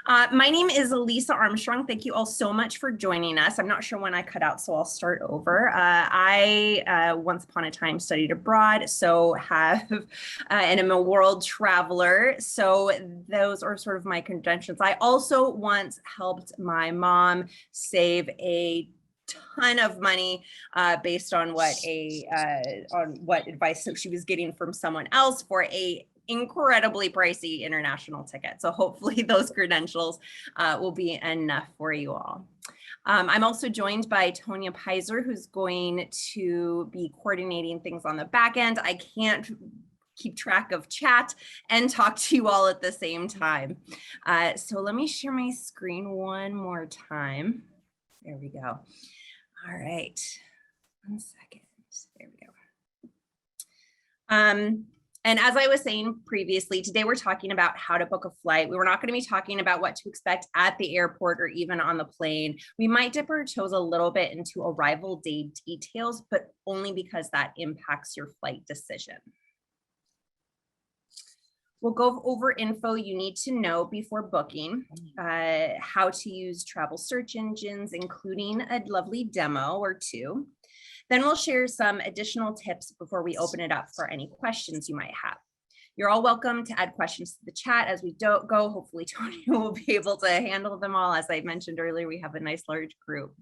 My name is Lisa Armstrong. Thank you all so much for joining us. I'm not sure when I cut out, so I'll start over. I once upon a time studied abroad, so have, and am a world traveler. So those are sort of my credentials. I also once helped my mom save a ton of money based on what advice she was getting from someone else for a incredibly pricey international ticket. So hopefully those credentials will be enough for you all. I'm also joined by Tonya Pizer, who's going to be coordinating things on the back end. I can't keep track of chat and talk to you all at the same time. So let me share my screen one more time. There we go. All right, 1 second. There we go. And as I was saying previously, today we're talking about how to book a flight. We were not going to be talking about what to expect at the airport or even on the plane. We might dip our toes a little bit into arrival day details, but only because that impacts your flight decision. We'll go over info you need to know before booking, how to use travel search engines, including a lovely demo or two. Then we'll share some additional tips before we open it up for any questions you might have. You're all welcome to add questions to the chat as we go. Hopefully Tony will be able to handle them all. As I mentioned earlier, we have a nice large group.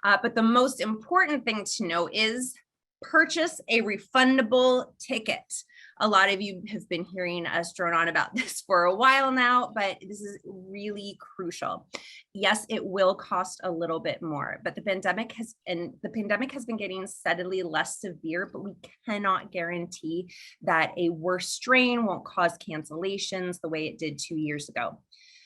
But the most important thing to know is purchase a refundable ticket. A lot of you have been hearing us drone on about this for a while now, but this is really crucial. Yes, it will cost a little bit more, but the pandemic has been getting steadily less severe, but we cannot guarantee that a worse strain won't cause cancellations the way it did 2 years ago.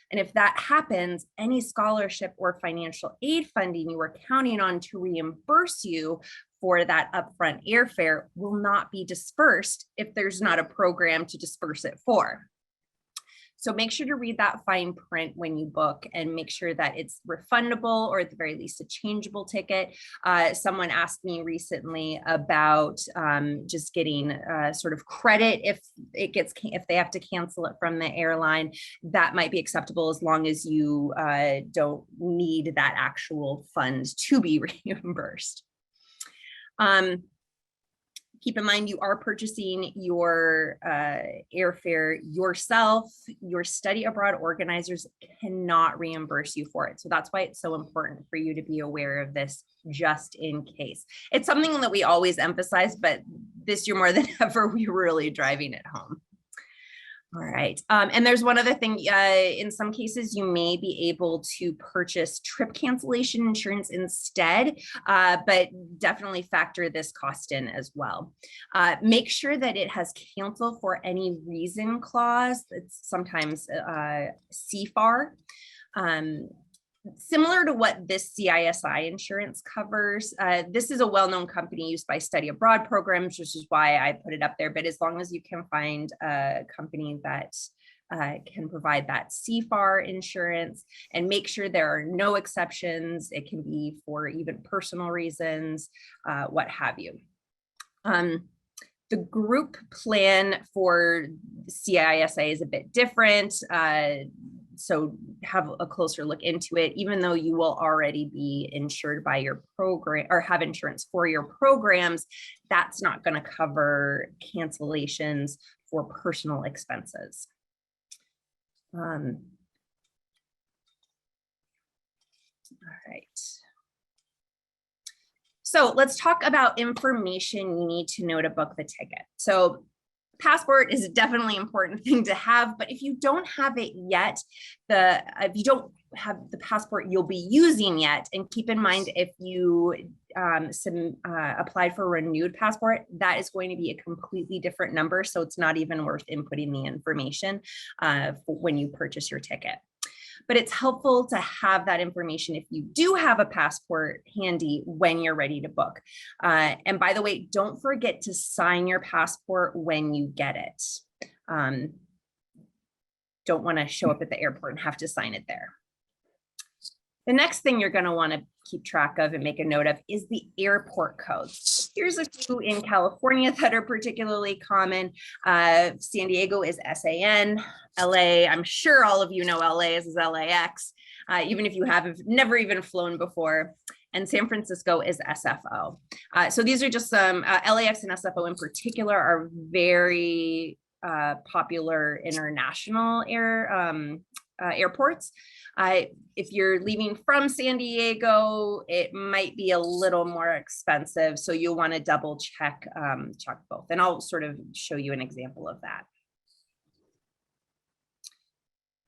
And if that happens, any scholarship or financial aid funding you were counting on to reimburse you for that upfront airfare will not be dispersed if there's not a program to disperse it for. So make sure to read that fine print when you book and make sure that it's refundable or at the very least a changeable ticket. Someone asked me recently about just getting sort of credit if they have to cancel it from the airline. That might be acceptable as long as you don't need that actual fund to be reimbursed. Keep in mind you are purchasing your airfare yourself. Your study abroad organizers cannot reimburse you for it. So that's why it's so important for you to be aware of this just in case. It's something that we always emphasize, but this year more than ever, we're really driving it home. All right. And there's one other thing. In some cases, you may be able to purchase trip cancellation insurance instead, but definitely factor this cost in as well. Make sure that it has cancel for any reason clause. It's sometimes CFAR. Similar to what this CISI insurance covers, this is a well-known company used by study abroad programs, which is why I put it up there. But as long as you can find a company that can provide that CFAR insurance and make sure there are no exceptions, it can be for even personal reasons, what have you. The group plan for CISA is a bit different. So have a closer look into it, even though you will already be insured by your program or have insurance for your programs, that's not going to cover cancellations for personal expenses. All right. So let's talk about information you need to know to book the ticket. So passport is a definitely important thing to have, but if you don't have it yet, if you don't have the passport you'll be using yet, and keep in mind if you applied for a renewed passport, that is going to be a completely different number, so it's not even worth inputting the information when you purchase your ticket. But it's helpful to have that information if you do have a passport handy when you're ready to book. And by the way, don't forget to sign your passport when you get it. Don't want to show up at the airport and have to sign it there. The next thing you're going to want to keep track of and make a note of is the airport codes. Here's a few in California that are particularly common. San Diego is SAN. LA, I'm sure all of you know LA is LAX, even if you have never even flown before. And San Francisco is SFO. So these are just some, LAX and SFO in particular are very popular international airports. If you're leaving from San Diego, it might be a little more expensive. So you'll want to double check both. And I'll sort of show you an example of that.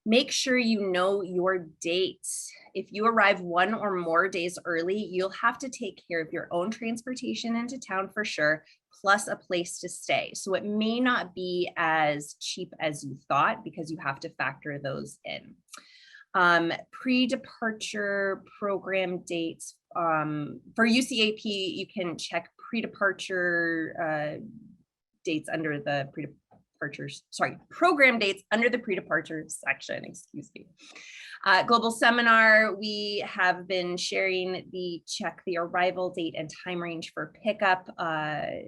Make sure you know your dates. If you arrive 1 or more days early, you'll have to take care of your own transportation into town for sure, plus a place to stay. So it may not be as cheap as you thought because you have to factor those in. Pre-departure program dates. For UCAP, you can check pre-departure dates under the program dates under the pre-departure section, excuse me. Global Seminar, we have been sharing check the arrival date and time range for pickup a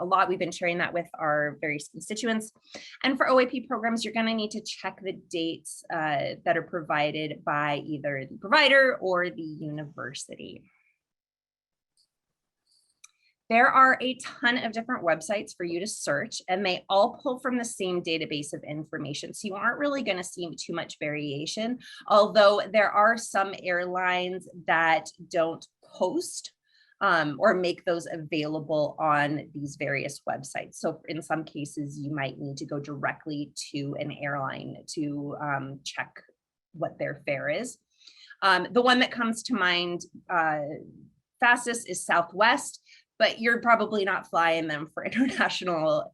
lot. We've been sharing that with our various constituents. And for OAP programs, you're going to need to check the dates that are provided by either the provider or the university. There are a ton of different websites for you to search, and they all pull from the same database of information. So you aren't really going to see too much variation, although there are some airlines that don't post or make those available on these various websites. So in some cases, you might need to go directly to an airline to check what their fare is. The one that comes to mind fastest is Southwest, but you're probably not flying them for international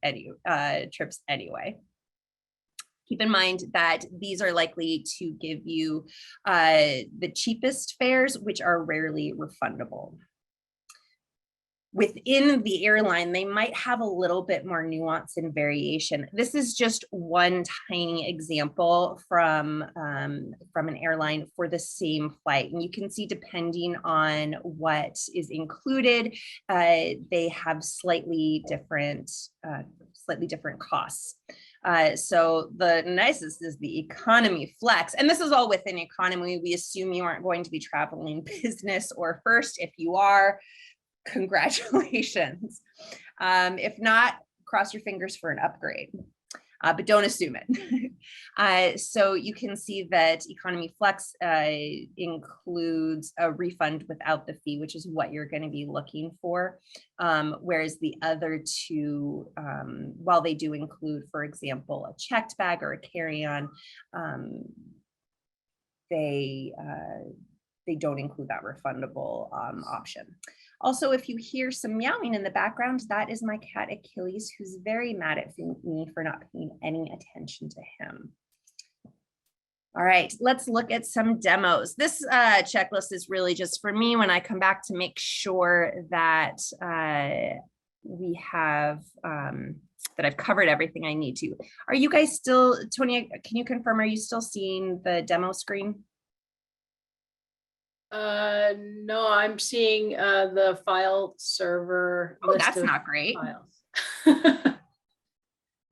trips anyway. Keep in mind that these are likely to give you the cheapest fares, which are rarely refundable. Within the airline, they might have a little bit more nuance and variation. This is just one tiny example from an airline for the same flight. And you can see, depending on what is included, they have slightly different costs. So the nicest is the economy flex. And this is all within economy. We assume you aren't going to be traveling business or first. If you are, congratulations. If not, cross your fingers for an upgrade, but don't assume it. So you can see that Economy Flex includes a refund without the fee, which is what you're going to be looking for. Whereas the other two, while they do include, for example, a checked bag or a carry-on, they don't include that refundable option. Also, if you hear some meowing in the background, that is my cat Achilles, who's very mad at me for not paying any attention to him. All right, let's look at some demos. This checklist is really just for me when I come back to make sure that we have, that I've covered everything I need to. Are you guys still, Tony, can you confirm, are you still seeing the demo screen? No, I'm seeing the file server. Oh, that's not great. Files.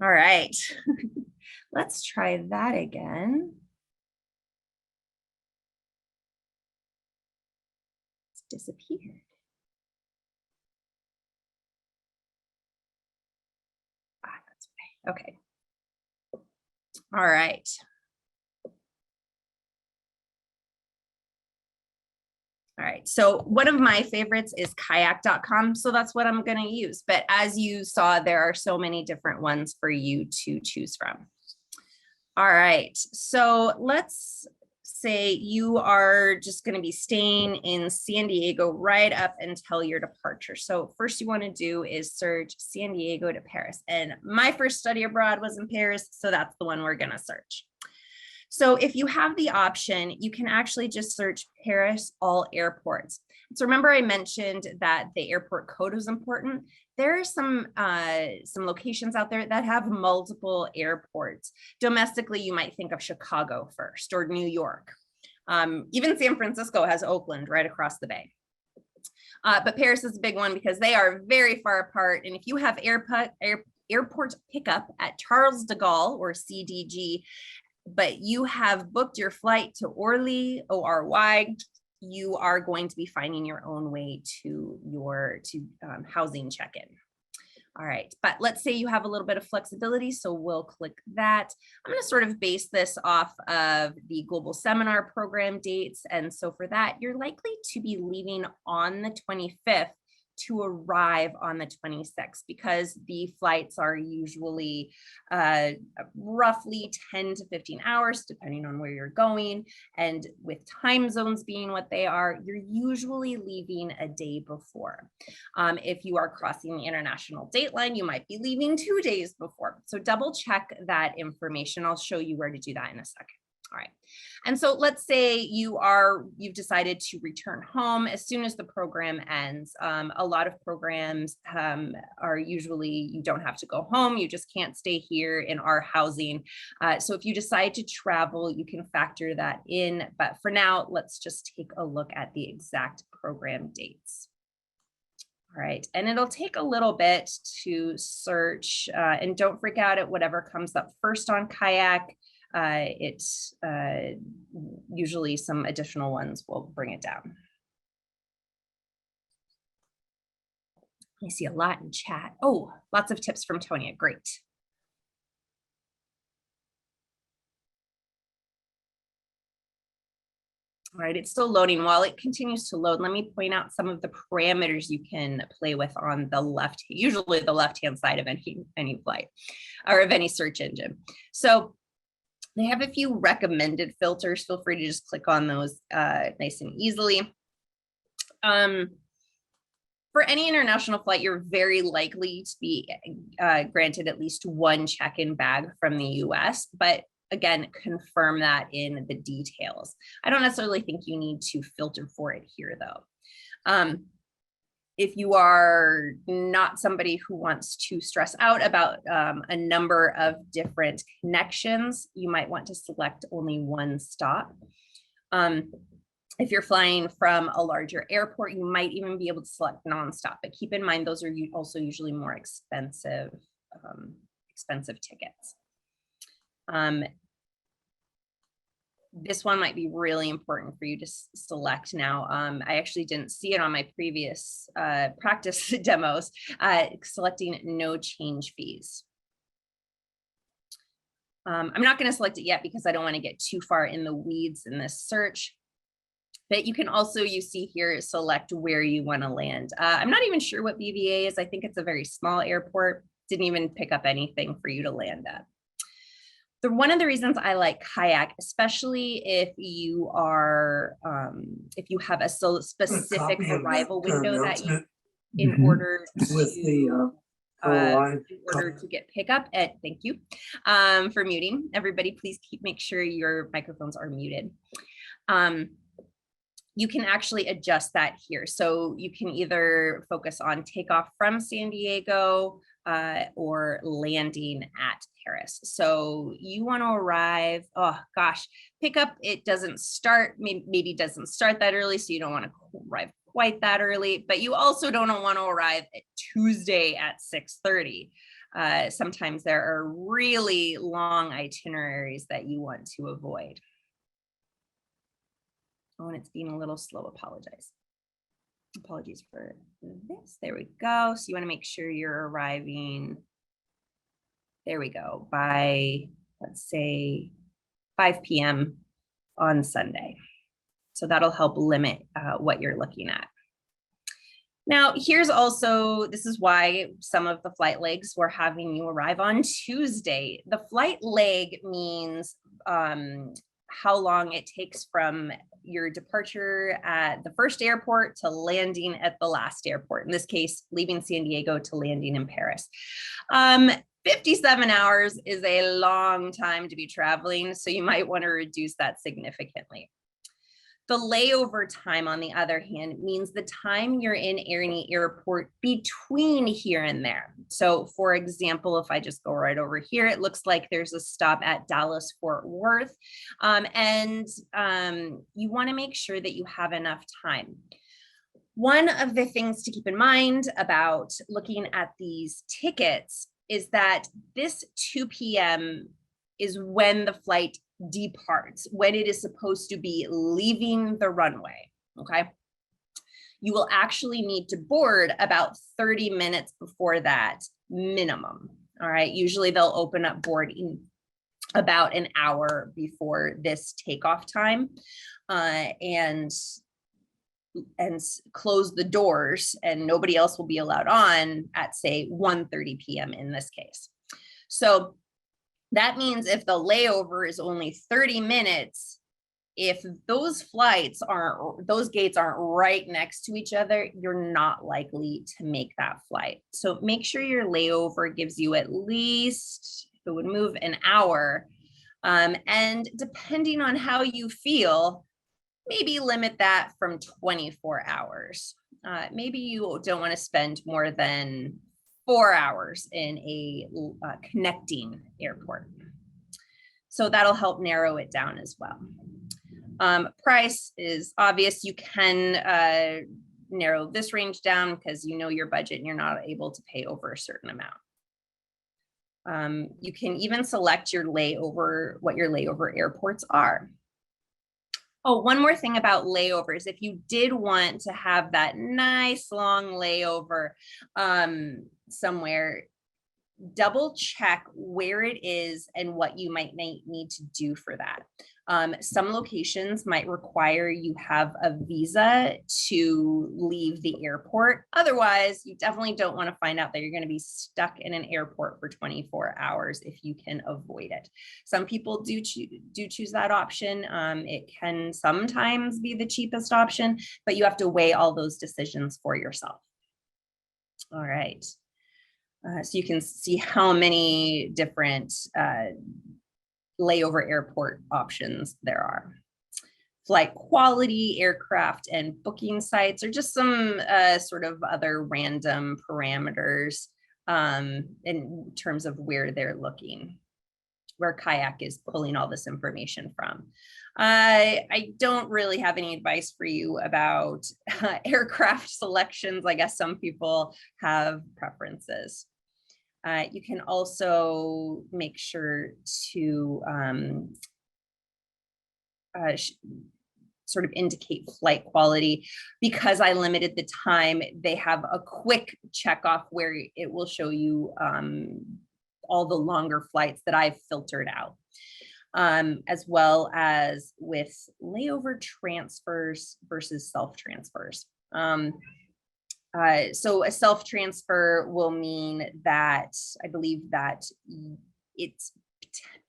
All right, let's try that again. It's disappeared. That's right. Okay. All right. All right, so one of my favorites is kayak.com, so that's what I'm going to use. But as you saw, there are so many different ones for you to choose from. All right, so let's say you are just going to be staying in San Diego right up until your departure. So first you want to do is search San Diego to Paris. And my first study abroad was in Paris, so that's the one we're going to search. So if you have the option, you can actually just search Paris all airports. So remember I mentioned that the airport code was important. There are some locations out there that have multiple airports. Domestically, you might think of Chicago first or New York. Even San Francisco has Oakland right across the bay. But Paris is a big one because they are very far apart. And if you have airport pickup at Charles de Gaulle or CDG, but you have booked your flight to Orly, ORY, you are going to be finding your own way to your housing check-in. All right, but let's say you have a little bit of flexibility, so we'll click that. I'm going to sort of base this off of the global seminar program dates. And so for that, you're likely to be leaving on the 25th to arrive on the 26th, because the flights are usually roughly 10 to 15 hours, depending on where you're going. And with time zones being what they are, you're usually leaving a day before. If you are crossing the international date line, you might be leaving 2 days before. So double check that information. I'll show you where to do that in a second. All right. And so let's say you've decided to return home as soon as the program ends. A lot of programs are usually, you don't have to go home. You just can't stay here in our housing. So if you decide to travel, you can factor that in. But for now, let's just take a look at the exact program dates. All right, and it'll take a little bit to search, and don't freak out at whatever comes up first on Kayak. It's usually some additional ones will bring it down. I see a lot in chat. Oh, lots of tips from Tonya. Great. All right, it's still loading. While it continues to load, let me point out some of the parameters you can play with on the left, usually the left-hand side of any flight or of any search engine. So they have a few recommended filters. Feel free to just click on those nice and easily. For any international flight, you're very likely to be granted at least one check-in bag from the US, but again, confirm that in the details. I don't necessarily think you need to filter for it here though. If you are not somebody who wants to stress out about a number of different connections, you might want to select only one stop. If you're flying from a larger airport, you might even be able to select nonstop, but keep in mind, those are also usually more expensive tickets. This one might be really important for you to select now. I actually didn't see it on my previous practice demos, selecting no change fees. I'm not going to select it yet because I don't want to get too far in the weeds in this search. But you can also, you see here, select where you want to land. I'm not even sure what BVA is. I think it's a very small airport. Didn't even pick up anything for you to land at. One of the reasons I like Kayak, especially if you are, if you have a specific arrival window that you, in order to get pickup, thank you for muting. Everybody, please make sure your microphones are muted. You can actually adjust that here. So you can either focus on takeoff from San Diego or landing at Paris. So you want to arrive, oh gosh, pickup, it doesn't start, maybe doesn't start that early, so you don't want to arrive quite that early, but you also don't want to arrive at Tuesday at 6:30. Sometimes there are really long itineraries that you want to avoid. Oh, and it's being a little slow, apologies for this. There we go. So you want to make sure you're arriving, there we go, by, let's say, 5 p.m. on Sunday. So that'll help limit what you're looking at. Now, here's also, this is why some of the flight legs were having you arrive on Tuesday. The flight leg means how long it takes from your departure at the first airport to landing at the last airport. In this case, leaving San Diego to landing in Paris. 57 hours is a long time to be traveling, so you might want to reduce that significantly. The layover time, on the other hand, means the time you're in any airport between here and there. So for example, if I just go right over here, it looks like there's a stop at Dallas Fort Worth. You want to make sure that you have enough time. One of the things to keep in mind about looking at these tickets is that this 2 p.m. is when the flight departs, when it is supposed to be leaving the runway, okay? You will actually need to board about 30 minutes before that minimum, all right? Usually they'll open up boarding about an hour before this takeoff time and close the doors, and nobody else will be allowed on at, say, 1:30 p.m. in this case. So that means if the layover is only 30 minutes, if those gates aren't right next to each other, you're not likely to make that flight. So make sure your layover gives you at least, if it would move, an hour. And depending on how you feel, maybe limit that from 24 hours. Maybe you don't want to spend more than 4 hours in a connecting airport. So that'll help narrow it down as well. Price is obvious. You can narrow this range down because you know your budget and you're not able to pay over a certain amount. You can even select your layover, what your layover airports are. Oh, one more thing about layovers. If you did want to have that nice long layover somewhere, double check where it is and what you might need to do for that. Some locations might require you have a visa to leave the airport. Otherwise, you definitely don't want to find out that you're going to be stuck in an airport for 24 hours if you can avoid it. Some people do choose that option. It can sometimes be the cheapest option, but you have to weigh all those decisions for yourself. All right. So you can see how many different layover airport options there are. Flight quality, aircraft and booking sites are just some sort of other random parameters in terms of where they're looking, where Kayak is pulling all this information from. I don't really have any advice for you about aircraft selections. I guess some people have preferences. You can also make sure to sort of indicate flight quality. Because I limited the time, they have a quick check off where it will show you all the longer flights that I've filtered out, as well as with layover transfers versus self-transfers. So a self-transfer will mean that I believe that it's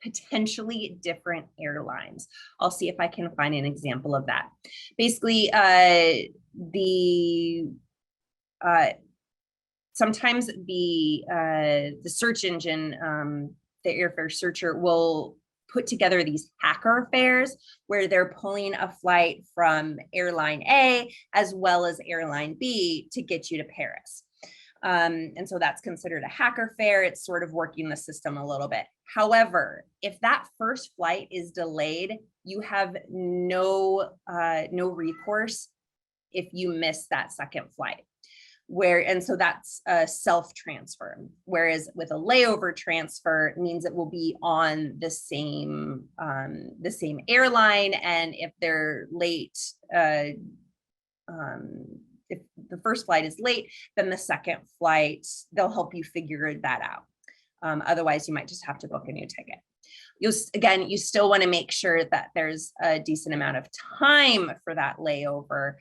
potentially different airlines. I'll see if I can find an example of that. Basically, sometimes the search engine, the Airfare searcher, will put together these hacker fares where they're pulling a flight from airline A as well as airline B to get you to Paris. And so that's considered a hacker fare. It's sort of working the system a little bit. However, if that first flight is delayed, you have no recourse if you miss that second flight. And so that's a self-transfer. Whereas with a layover transfer, it means it will be on the same airline. And if they're late, if the first flight is late, then the second flight, they'll help you figure that out. Otherwise, you might just have to book a new ticket. You still want to make sure that there's a decent amount of time for that layover,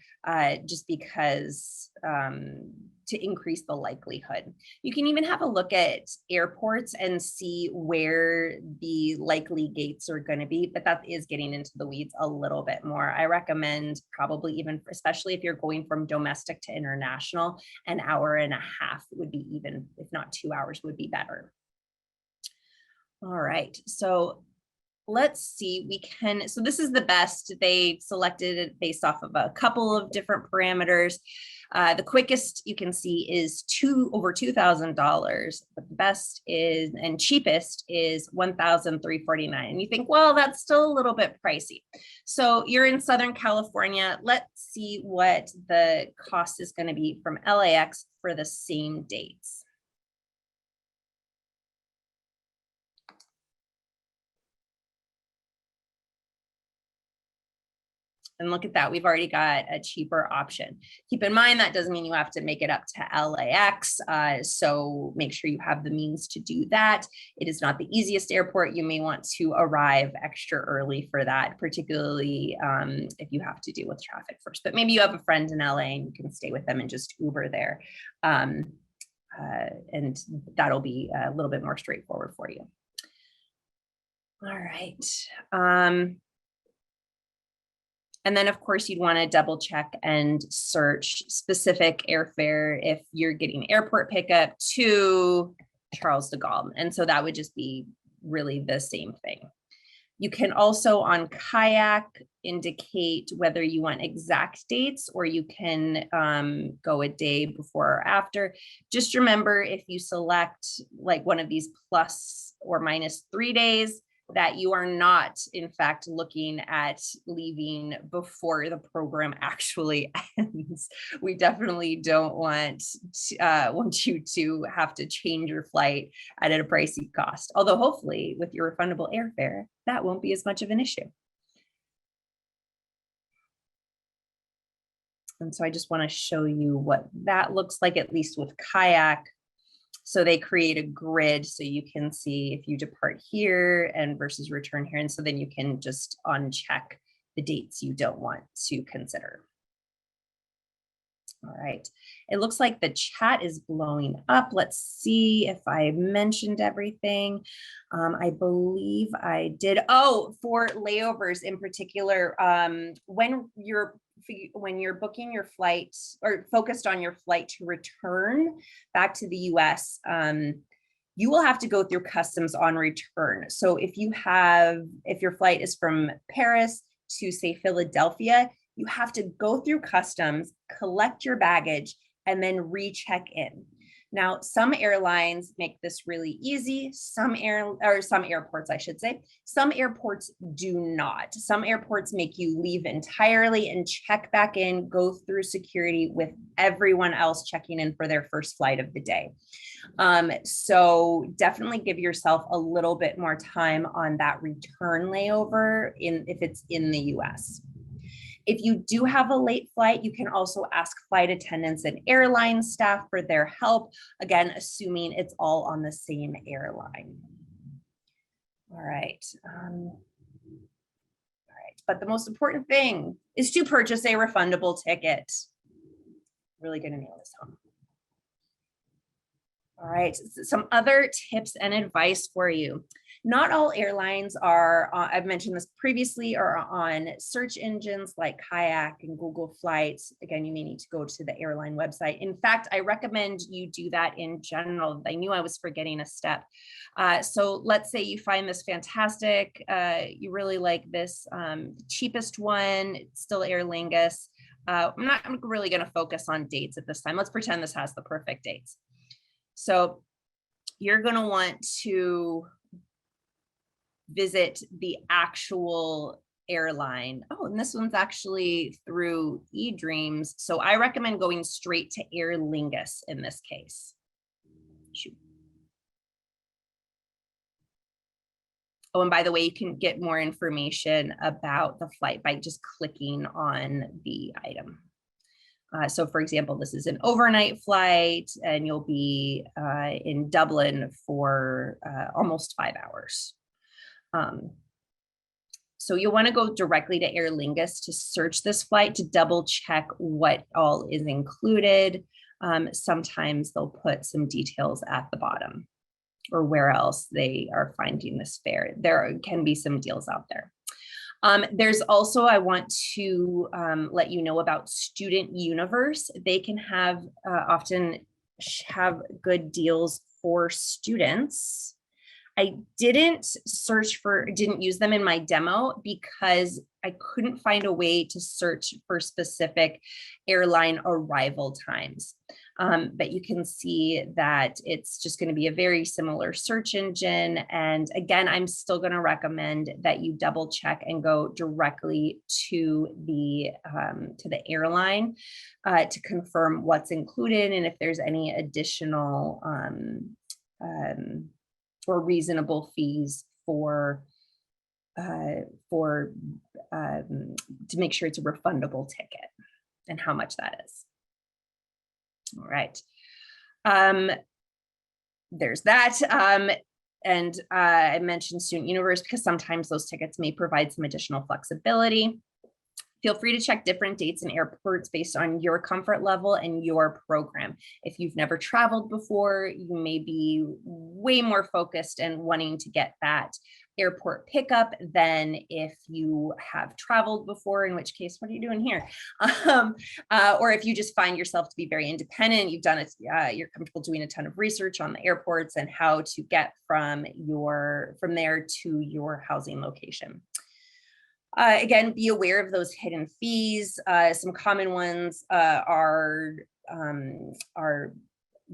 just because to increase the likelihood. You can even have a look at airports and see where the likely gates are going to be, but that is getting into the weeds a little bit more. I recommend probably even, especially if you're going from domestic to international, an hour and a half would be, even if not 2 hours, would be better. All right, so let's see, we can, so this is the best. They selected it based off of a couple of different parameters. The quickest you can see is over $2,000, but the best is and cheapest is $1,349. And you think, well, that's still a little bit pricey. So you're in Southern California. Let's see what the cost is going to be from LAX for the same dates. And look at that, we've already got a cheaper option. Keep in mind, that doesn't mean you have to make it up to LAX. So make sure you have the means to do that. It is not the easiest airport. You may want to arrive extra early for that, particularly if you have to deal with traffic first. But maybe you have a friend in LA and you can stay with them and just Uber there. And that'll be a little bit more straightforward for you. All right. And then, of course, you'd want to double check and search specific airfare if you're getting airport pickup to Charles de Gaulle. And so that would just be really the same thing. You can also on Kayak indicate whether you want exact dates or you can go a day before or after. Just remember, if you select like one of these plus or minus 3 days, that you are not, in fact, looking at leaving before the program actually ends. We definitely don't want you to have to change your flight at a pricey cost. Although hopefully with your refundable airfare, that won't be as much of an issue. And so I just want to show you what that looks like, at least with Kayak. So they create a grid so you can see if you depart here and versus return here. And so then you can just uncheck the dates you don't want to consider. All right, it looks like the chat is blowing up. Let's see if I mentioned everything. I believe I did. Oh, for layovers in particular, when you're booking your flight or focused on your flight to return back to the US, you will have to go through customs on return. So if your flight is from Paris to, say, Philadelphia, you have to go through customs, collect your baggage, and then recheck in. Now, some airlines make this really easy. Some airports, I should say. Some airports do not. Some airports make you leave entirely and check back in, go through security with everyone else checking in for their first flight of the day. So definitely give yourself a little bit more time on that return layover if it's in the US. If you do have a late flight, you can also ask flight attendants and airline staff for their help, again, assuming it's all on the same airline. All right. But the most important thing is to purchase a refundable ticket. Really gonna nail this home. All right, some other tips and advice for you. Not all airlines are, I've mentioned this previously, are on search engines like Kayak and Google Flights. Again, you may need to go to the airline website. In fact, I recommend you do that in general. I knew I was forgetting a step. So let's say you find this fantastic, you really like this cheapest one, it's still Aer Lingus. I'm really gonna focus on dates at this time. Let's pretend this has the perfect dates. So you're gonna want to visit the actual airline. Oh, and this one's actually through eDreams. So I recommend going straight to Aer Lingus in this case. Shoot. Oh, and by the way, you can get more information about the flight by just clicking on the item. So for example, this is an overnight flight and you'll be in Dublin for almost 5 hours. So you'll want to go directly to Aer Lingus to search this flight to double check what all is included. Sometimes they'll put some details at the bottom or where else they are finding this fare. There can be some deals out there. There's also, I want to let you know about Student Universe. They can have often have good deals for students. I didn't didn't use them in my demo because I couldn't find a way to search for specific airline arrival times. But you can see that it's just going to be a very similar search engine. And again, I'm still going to recommend that you double check and go directly to the airline to confirm what's included and if there's any additional or reasonable fees for to make sure it's a refundable ticket and how much that is. All right. There's that. And I mentioned Student Universe because sometimes those tickets may provide some additional flexibility. Feel free to check different dates and airports based on your comfort level and your program. If you've never traveled before, you may be way more focused and wanting to get that airport pickup than if you have traveled before, in which case, what are you doing here? Or if you just find yourself to be very independent, you've done it, you're comfortable doing a ton of research on the airports and how to get from there to your housing location. Again, be aware of those hidden fees. Some common ones are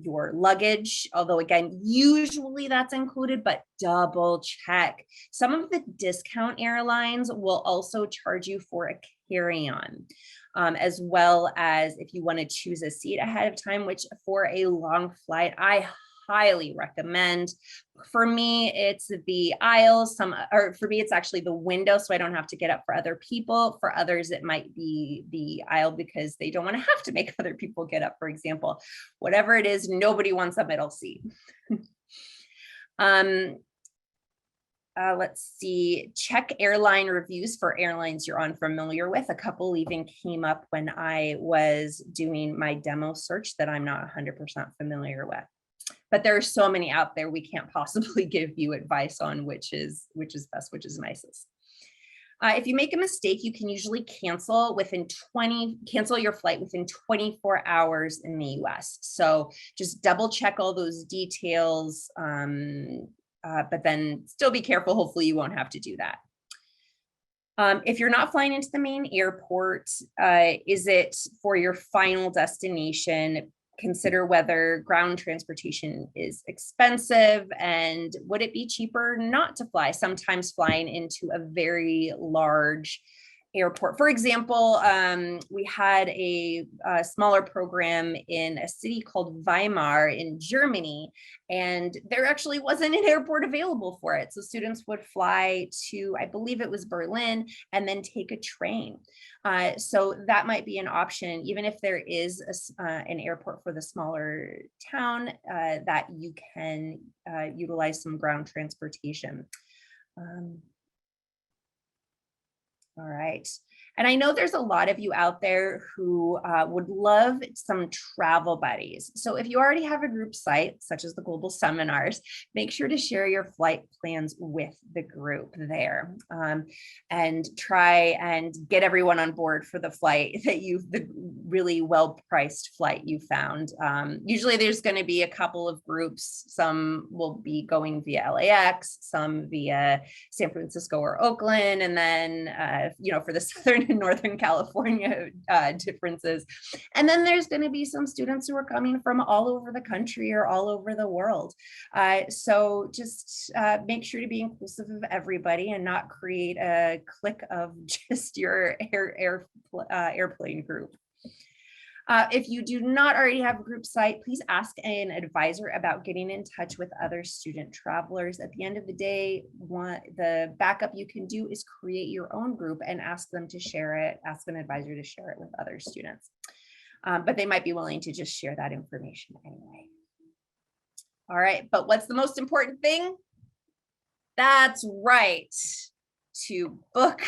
your luggage, although again, usually that's included, but double check. Some of the discount airlines will also charge you for a carry-on, as well as if you want to choose a seat ahead of time, which for a long flight, I highly recommend. For me, it's the aisle, for me, it's actually the window, so I don't have to get up for other people. For others, it might be the aisle because they don't want to have to make other people get up, for example. Whatever it is, nobody wants a middle seat. Let's see, check airline reviews for airlines you're unfamiliar with. A couple even came up when I was doing my demo search that I'm not 100% familiar with. But there are so many out there, we can't possibly give you advice on which is best, which is nicest. If you make a mistake, you can usually cancel your flight within 24 hours in the US. So just double check all those details, but then still be careful. Hopefully you won't have to do that. If you're not flying into the main airport, is it for your final destination? Consider whether ground transportation is expensive and would it be cheaper not to fly? Sometimes flying into a very large airport. For example, we had a smaller program in a city called Weimar in Germany, and there actually wasn't an airport available for it. So students would fly to, I believe it was Berlin, and then take a train. So that might be an option, even if there is an airport for the smaller town, that you can utilize some ground transportation. All right. And I know there's a lot of you out there who would love some travel buddies. So if you already have a group site, such as the Global Seminars, make sure to share your flight plans with the group there, and try and get everyone on board for the flight that the really well-priced flight you found. Usually there's going to be a couple of groups. Some will be going via LAX, some via San Francisco or Oakland, and then, for the Southern and Northern California differences. And then there's going to be some students who are coming from all over the country or all over the world. So just make sure to be inclusive of everybody and not create a clique of just your airplane group. If you do not already have a group site, please ask an advisor about getting in touch with other student travelers. At the end of the day, the backup you can do is create your own group and ask them to share it, ask an advisor to share it with other students. But they might be willing to just share that information anyway. All right, but what's the most important thing? That's right, to book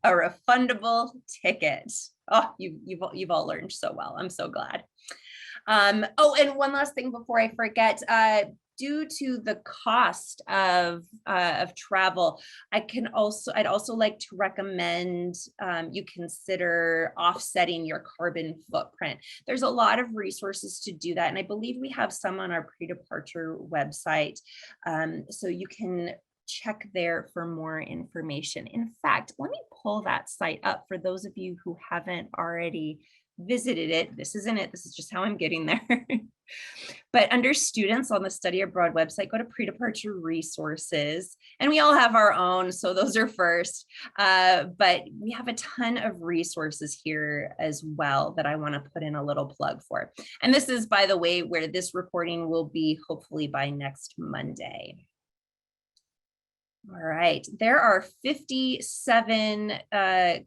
a refundable ticket. Oh, you've all learned so well. I'm so glad. Oh, and one last thing before I forget, due to the cost of travel, I'd also like to recommend you consider offsetting your carbon footprint. There's a lot of resources to do that, and I believe we have some on our pre-departure website, so you can check there for more information. In fact, let me pull that site up for those of you who haven't already visited it. This isn't it. This is just how I'm getting there. But under students on the Study Abroad website, go to pre-departure resources, and we all have our own, so those are first. But we have a ton of resources here as well that I want to put in a little plug for. And this is, by the way, where this recording will be hopefully by next Monday. All right, there are 57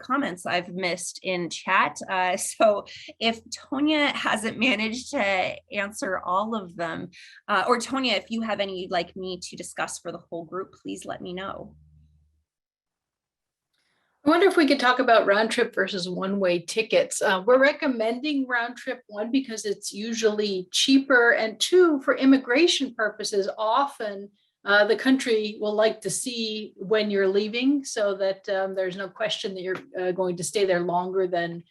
comments I've missed in chat. So if Tonya hasn't managed to answer all of them, or Tonya, if you have any you'd like me to discuss for the whole group, please let me know. I wonder if we could talk about round trip versus one-way tickets. We're recommending round trip, one, because it's usually cheaper, and two, for immigration purposes, often the country will like to see when you're leaving, so that there's no question that you're going to stay there longer than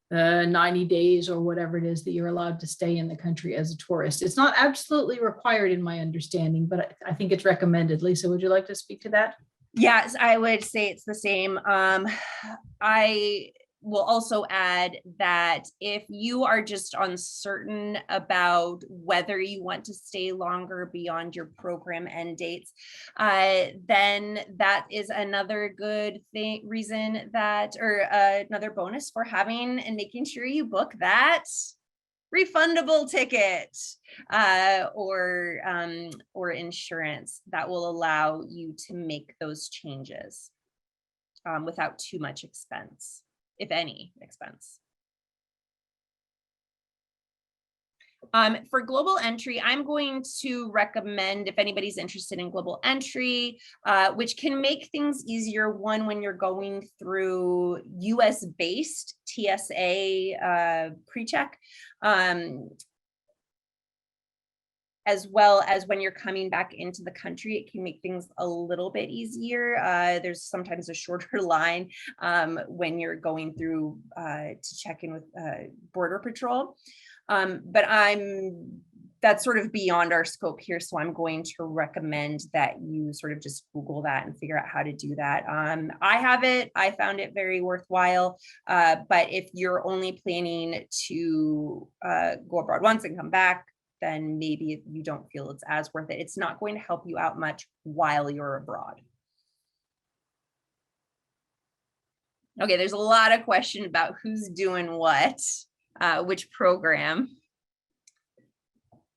90 days or whatever it is that you're allowed to stay in the country as a tourist. It's not absolutely required in my understanding, but I think it's recommended. Lisa, would you like to speak to that? Yes, I would say it's the same. I will also add that if you are just uncertain about whether you want to stay longer beyond your program end dates, then that is another good reason that, or another bonus for having and making sure you book that refundable ticket or insurance that will allow you to make those changes without too much expense, if any expense. For global entry, I'm going to recommend, if anybody's interested in global entry, which can make things easier, one, when you're going through US-based TSA pre-check, as well as when you're coming back into the country, it can make things a little bit easier. There's sometimes a shorter line when you're going through to check in with Border Patrol. But that's sort of beyond our scope here, so I'm going to recommend that you sort of just Google that and figure out how to do that. I have it. I found it very worthwhile, but if you're only planning to go abroad once and come back, then maybe you don't feel it's as worth it. It's not going to help you out much while you're abroad. Okay, there's a lot of question about who's doing what, which program.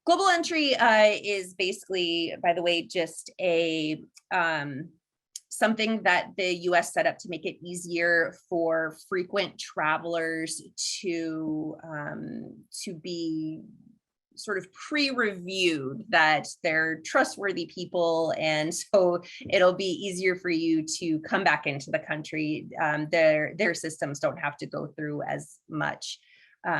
Global entry is basically, by the way, just a something that the US set up to make it easier for frequent travelers to be sort of pre-reviewed that they're trustworthy people, and so it'll be easier for you to come back into the country. Their systems don't have to go through as much of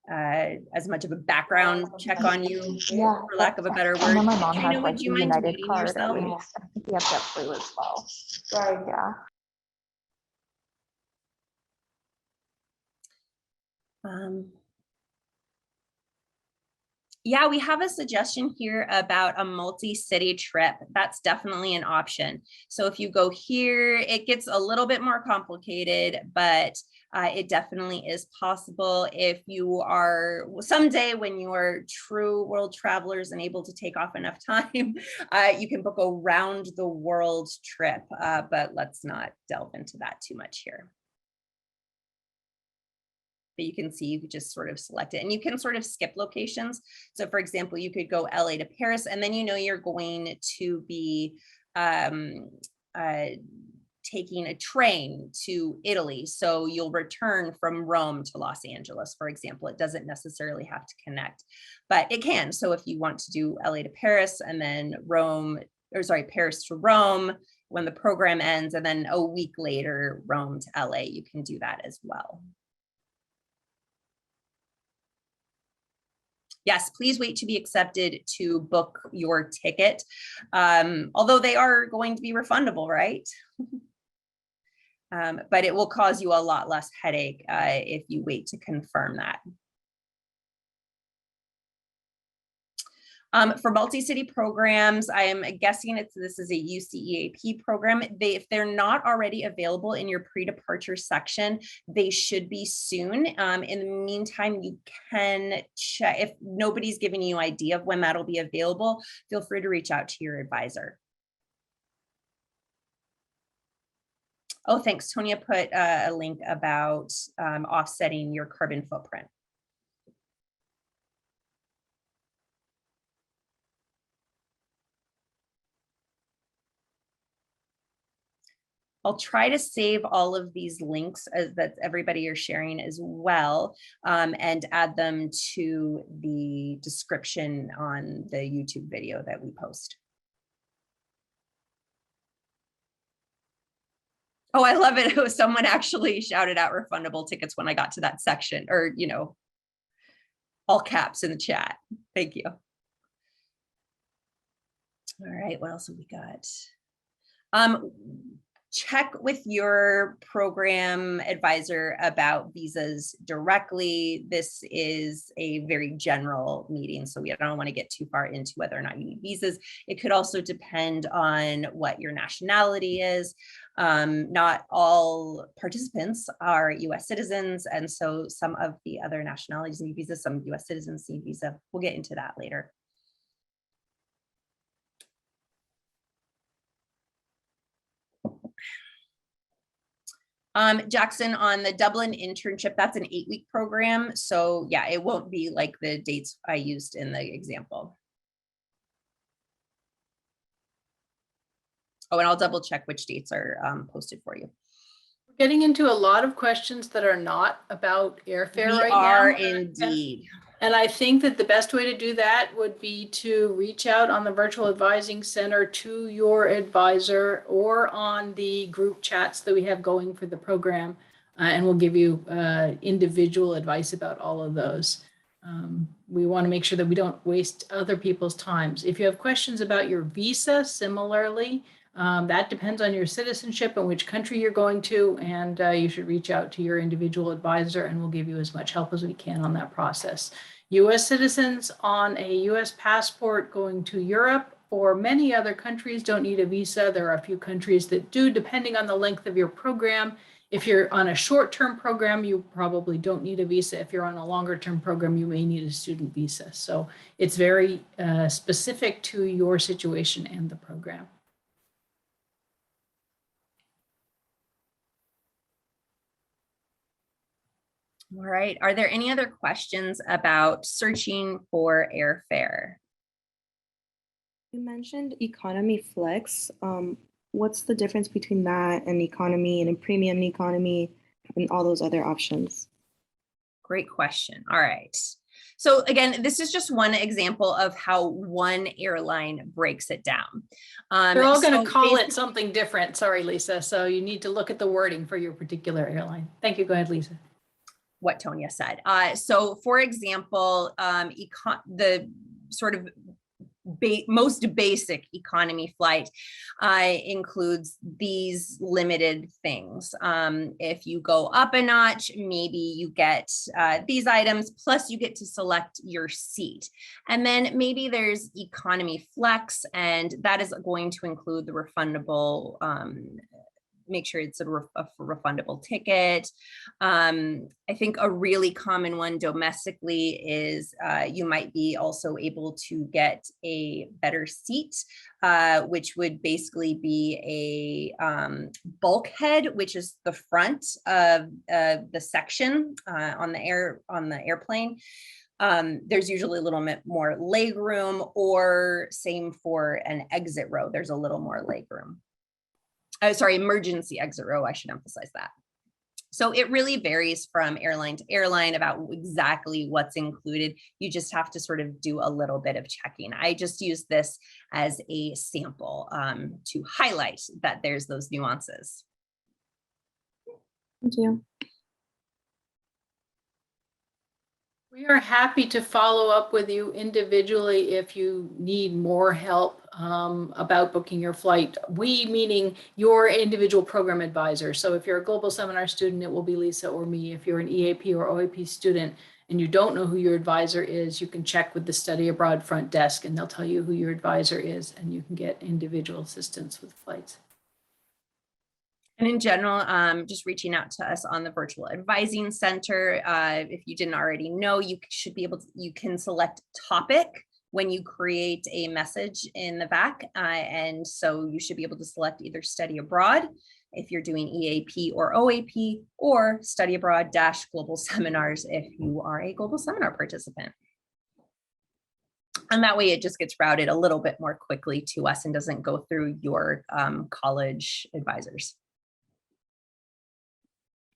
a background check on you, Yeah, for lack of a better I know word. my mom Trina, has would like the you mind United muting card yourself? at least. I think we have JetBlue as well. Right. Yeah. Yeah, we have a suggestion here about a multi-city trip. That's definitely an option. So if you go here, it gets a little bit more complicated, but it definitely is possible. If you are someday, when you are true world travelers and able to take off enough time, you can book a round the world trip, but let's not delve into that too much here. But you can see, you could just sort of select it, and you can sort of skip locations. So for example, you could go LA to Paris, and then you know you're going to be taking a train to Italy. So you'll return from Rome to Los Angeles, for example. It doesn't necessarily have to connect, but it can. So if you want to do LA to Paris and then Paris to Rome when the program ends, and then a week later, Rome to LA, you can do that as well. Yes, please wait to be accepted to book your ticket. Although they are going to be refundable, right? But it will cause you a lot less headache if you wait to confirm that. For multi-city programs, I am guessing this is a UCEAP program. If they're not already available in your pre-departure section, they should be soon. In the meantime, you can check. If nobody's giving you idea of when that'll be available, feel free to reach out to your advisor. Oh, thanks. Tonya put a link about offsetting your carbon footprint. I'll try to save all of these links that everybody is sharing as well, and add them to the description on the YouTube video that we post. Oh, I love it. It was someone actually shouted out refundable tickets when I got to that section, or, you know, all caps in the chat. Thank you. All right, what else have we got? Check with your program advisor about visas directly. This is a very general meeting, so we don't want to get too far into whether or not you need visas. It could also depend on what your nationality is. Not all participants are US citizens, and so some of the other nationalities need visas, some US citizens need visa. We'll get into that later. Jackson, on the Dublin internship, that's an 8-week program. So yeah, it won't be like the dates I used in the example. Oh, and I'll double check which dates are posted for you. We're getting into a lot of questions that are not about airfare right now. We are indeed. And I think that the best way to do that would be to reach out on the Virtual Advising Center to your advisor or on the group chats that we have going for the program. And we'll give you individual advice about all of those. We want to make sure that we don't waste other people's times. If you have questions about your visa, similarly, that depends on your citizenship and which country you're going to, and you should reach out to your individual advisor and we'll give you as much help as we can on that process. US citizens on a US passport going to Europe or many other countries don't need a visa. There are a few countries that do, depending on the length of your program. If you're on a short-term program, you probably don't need a visa. If you're on a longer-term program, you may need a student visa. So it's very specific to your situation and the program. All right. Are there any other questions about searching for airfare? You mentioned economy flex. What's the difference between that and economy and a premium economy and all those other options? Great question. All right. So again, this is just one example of how one airline breaks it down. They're all going to call it something different. Sorry, Lisa. So you need to look at the wording for your particular airline. Thank you. Go ahead, Lisa. What Tonya said. So for example, the sort of most basic economy flight includes these limited things. If you go up a notch, maybe you get these items, plus you get to select your seat. And then maybe there's economy flex, and that is going to include the refundable, make sure it's a refundable ticket. I think a really common one domestically is you might be also able to get a better seat, which would basically be a bulkhead, which is the front of the section on the airplane. There's usually a little bit more leg room, or same for an exit row. There's a little more leg room. Sorry, emergency exit row, I should emphasize that. So it really varies from airline to airline about exactly what's included. You just have to sort of do a little bit of checking. I just use this as a sample to highlight that there's those nuances. Thank you. We are happy to follow up with you individually if you need more help about booking your flight. We meaning your individual program advisor. So if you're a global seminar student, it will be Lisa or me. If you're an EAP or OAP student and you don't know who your advisor is, you can check with the Study Abroad front desk and they'll tell you who your advisor is and you can get individual assistance with flights. And in general, just reaching out to us on the Virtual Advising Center. If you didn't already know, you should be able to, you can select topic when you create a message in the back. And so you should be able to select either study abroad if you're doing EAP or OAP, or study abroad - global seminars if you are a global seminar participant. And that way it just gets routed a little bit more quickly to us and doesn't go through your college advisors.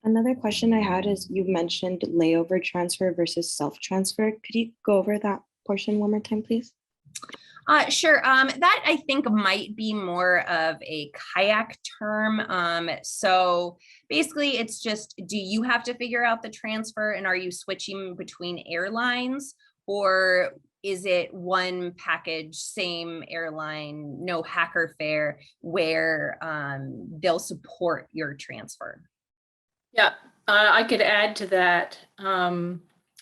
Another question I had is you mentioned layover transfer versus self-transfer. Could you go over that portion one more time, please? Sure. That I think might be more of a kayak term. So basically it's just, do you have to figure out the transfer and are you switching between airlines, or is it one package, same airline, no hacker fare, where they'll support your transfer? Yeah, I could add to that.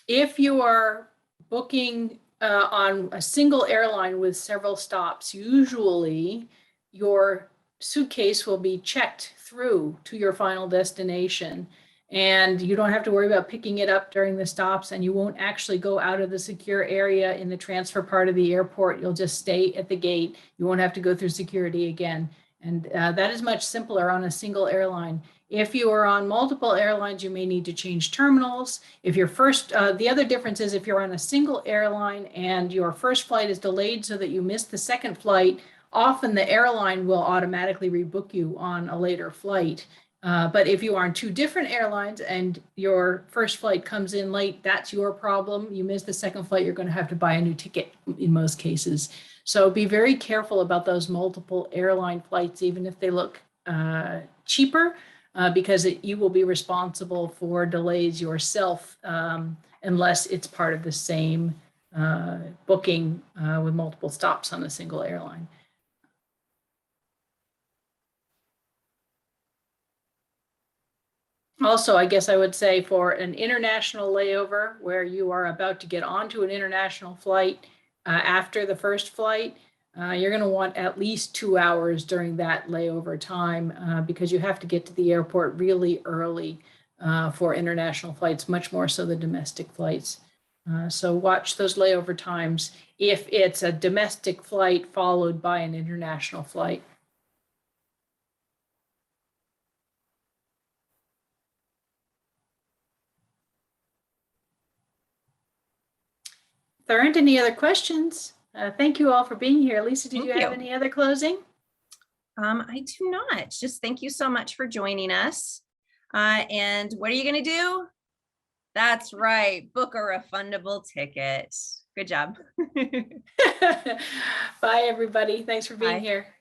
If you are booking on a single airline with several stops, usually your suitcase will be checked through to your final destination. And you don't have to worry about picking it up during the stops, and you won't actually go out of the secure area in the transfer part of the airport. You'll just stay at the gate. You won't have to go through security again. And that is much simpler on a single airline. If you are on multiple airlines, you may need to change terminals. If your first, the other difference is if you're on a single airline and your first flight is delayed so that you miss the second flight, often the airline will automatically rebook you on a later flight. But if you are on two different airlines and your first flight comes in late, that's your problem. You miss the second flight, you're going to have to buy a new ticket in most cases. So be very careful about those multiple airline flights, even if they look cheaper, because you will be responsible for delays yourself unless it's part of the same booking with multiple stops on a single airline. Also, I guess I would say for an international layover where you are about to get onto an international flight after the first flight, you're going to want at least 2 hours during that layover time because you have to get to the airport really early for international flights, much more so than domestic flights. So watch those layover times if it's a domestic flight followed by an international flight. If there aren't any other questions, thank you all for being here. Lisa, did you have any other closing? I do not. Just thank you so much for joining us. And what are you going to do? That's right. Book a refundable ticket. Good job. Bye, everybody. Thanks for being Bye. here.